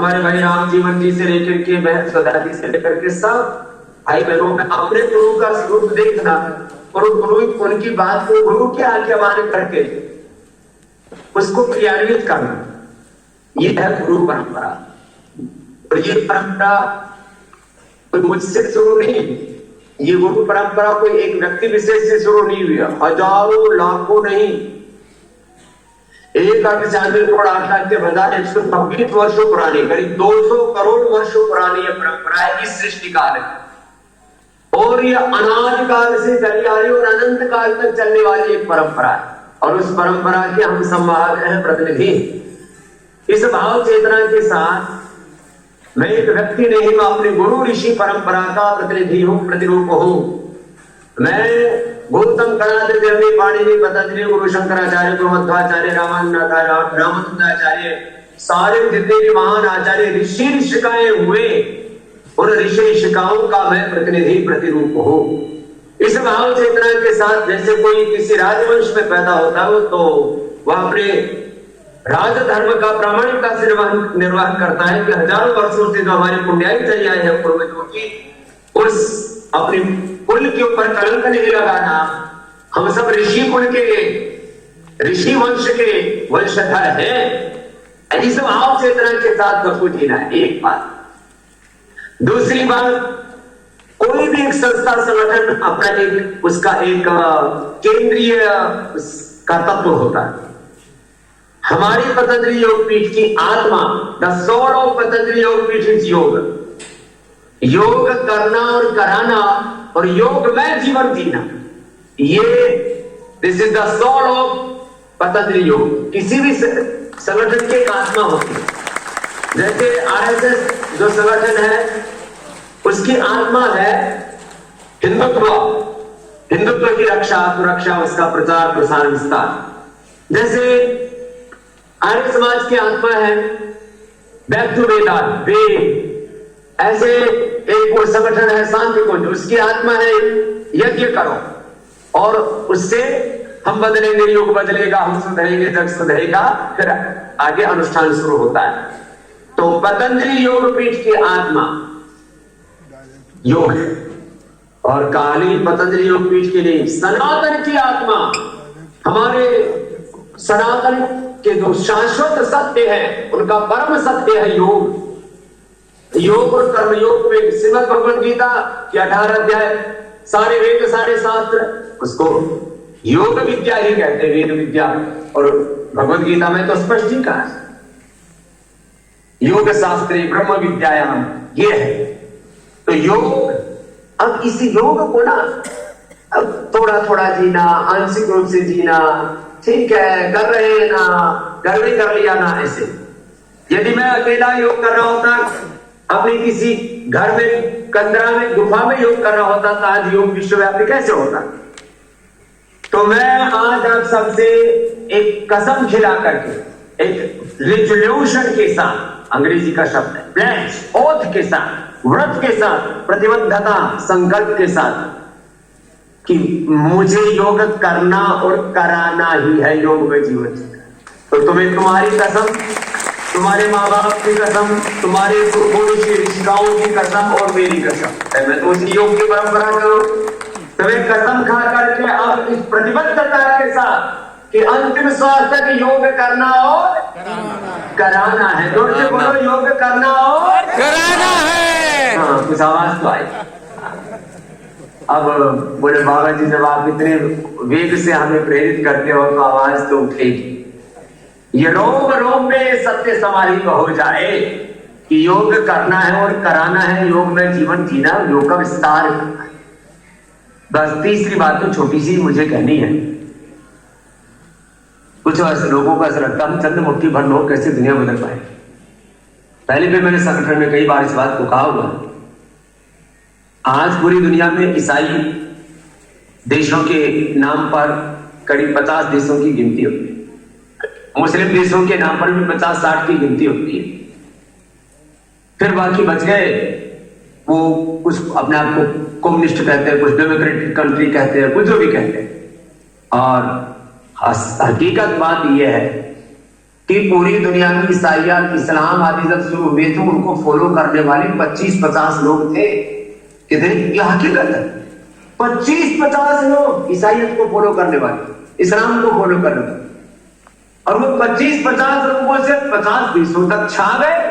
हमारे भाई राम जीवन जी से लेकर के बहन सदा जी से लेकर के सब भाई बहनों में अपने गुरु का स्वरूप देखना और गुरु उनकी बात को गुरु के आगे माने करके उसको क्रियान्वित करना, ये है गुरु परंपरा। और ये परंपरा कोई मुझसे शुरू नहीं, ये गुरु परंपरा कोई एक व्यक्ति विशेष से शुरू नहीं हुई, हजारों लाखों नहीं, 1,98,8,126 वर्षों पुरानी, करीब 200 करोड़ वर्षों पुरानी यह परंपरा है इस सृष्टि काल में। और यह अनादि काल से चली आ रही और अनंत काल तक चलने वाली एक परंपरा है। और उस परंपरा के हम संवाहक हैं, प्रतिनिधि। इस भाव चेतना के साथ मैं एक व्यक्ति नहीं, मैं अपने गुरु ऋषि परंपरा का प्रतिनिधि हूं, प्रतिरूप हूं। मैं गौतम कणाद्रि पाणिनि पतंजलि गुरु शंकराचार्य गुरु मध्वाचार्य रामानंदाचार्य सारे जितने भी महान आचार्य ऋषि ऋषिकाएं हुए उन ऋषि ऋषिकाओं का मैं प्रतिनिधि प्रतिरूप हूं। इस भाव चेतना के साथ जैसे कोई किसी राजवंश में पैदा होता हो तो वह अपने राजधर्म का प्रामाणिकता से निर्वाह करता है कि हजारों वर्षों से जो हमारे पुण्याई चली आए हैं पूर्वजों की, उस अपने कुल के ऊपर कलंक नहीं लगाना। हम सब ऋषि कुल के, ऋषि वंश के वंशधर हैं। इस भाव चेतना के साथ सबको जीना है, एक बात। दूसरी बात, कोई भी एक संस्था संगठन अपना एक उसका एक केंद्रीय का तत्व होता है। हमारी पतंजलि योगपीठ की आत्मा, the soul of Patanjali Yogpeeth is yoga. Yoga करना और कराना और योग में जीवन जीना, ये this is the soul of Patanjali yoga. किसी भी संगठन की एक आत्मा होती है। जैसे आरएसएस जो संगठन है उसकी आत्मा है हिंदुत्व, हिंदुत्व की रक्षा सुरक्षा, उसका प्रचार प्रसार विस्तार। जैसे आर्य समाज की आत्मा है बैक टू वेदांत, वेद। ऐसे एक और संगठन है शांति कुंज, उसकी आत्मा है यज्ञ करो और उससे हम बदलेंगे, युग बदलेगा, हम सुधरेंगे, जग सुधरेगा, फिर आगे अनुष्ठान शुरू होता है। तो पतंजलि योगपीठ की आत्मा योग है और काली पतंजलि योगपीठ के लिए सनातन की आत्मा, हमारे सनातन के जो शाश्वत सत्य है उनका परम सत्य है योग। योग और कर्मयोग में श्रीमद् भगवद गीता के 18 अध्याय, सारे वेद सारे शास्त्र, उसको योग विद्या ही कहते हैं, वेद विद्या। और भगवद गीता में तो स्पष्ट ही कहा योग शास्त्री ब्रह्म विद्यायाम, ये है। तो योग, अब इस योग को ना अब थोड़ा थोड़ा जीना, आंशिक रूप से जीना, ठीक है, कर रहे हैं ना, घर में कर लिया ना, ऐसे। यदि मैं अकेला योग कर रहा होता, अपने किसी घर में कंदरा में गुफा में योग कर रहा होता तो आज योग विश्वव्यापी कैसे होता। तो मैं आज आप सबसे एक कसम खिला करके, एक रिजोल्यूशन के साथ, अंग्रेजी का शब्द है प्लेज, ओथ के साथ, व्रत के साथ, प्रतिबद्धता, संकल्प के साथ कि मुझे योग करना और कराना ही है, योग में जीवन जीना। तो तुम्हें तुम्हारी कसम, तुम्हारे माँ बाप की कसम, तुम्हारे ऋषिकाओं की कसम और मेरी कसम, मैं तो उसी योग की परंपरा करूं। तुम्हें कसम खा करके अब इस प्रतिबद्धता के साथ कि अंतिम श्वास तक योग करना और कराना है। जोर से बोलो, योग करना और कराना है। हाँ, कुछ आवाज तो आई। अब बोले बाबा जी, जब आप इतने वेग से हमें प्रेरित करते हो तो आवाज तो उठेगी। ये रोम रोम में सत्य समाहित हो जाए कि योग करना है और कराना है, योग में जीवन जीना, योग का विस्तार करना है। बस तीसरी बात तो छोटी सी मुझे कहनी है। कुछ ऐसे लोगों को ऐसा लगता है हम चंद मुट्ठी भर लोग कैसे दुनिया बदल पाए। पहले भी मैंने संगठन में कई बार इस बात को कहा हुआ। आज पूरी दुनिया में ईसाई देशों के नाम पर करीब 50 देशों की गिनती होती है, मुस्लिम देशों के नाम पर भी 50-60 की गिनती होती है। फिर बाकी बच गए, वो कुछ अपने आप को कम्युनिस्ट कहते हैं, कुछ डेमोक्रेटिक कंट्री कहते हैं, कुछ जो भी कहते हैं। और हकीकत बात यह है कि पूरी दुनिया में ईसाइयत, इस्लाम आदि जब शुरू हुए थे उनको फॉलो करने वाले 25-50 लोग थे। कितने? ये हकीकत है, 25-50 लोग ईसाइयत को फॉलो करने वाले, इस्लाम को फॉलो करने वाले, और वो 25-50 लोगों से 50-20 तक छा गए।